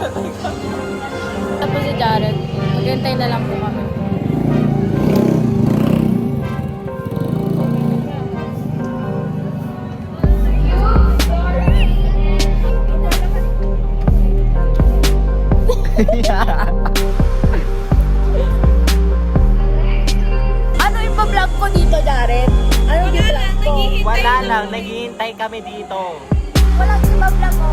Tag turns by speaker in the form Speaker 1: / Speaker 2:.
Speaker 1: Tapos si Jared, maghintay na lang po kami. Ano yung pa-vlog ko dito, Jared? Ano yung vlog ko?
Speaker 2: Wala lang, naghihintay kami dito.
Speaker 1: Walang iba vlog ko.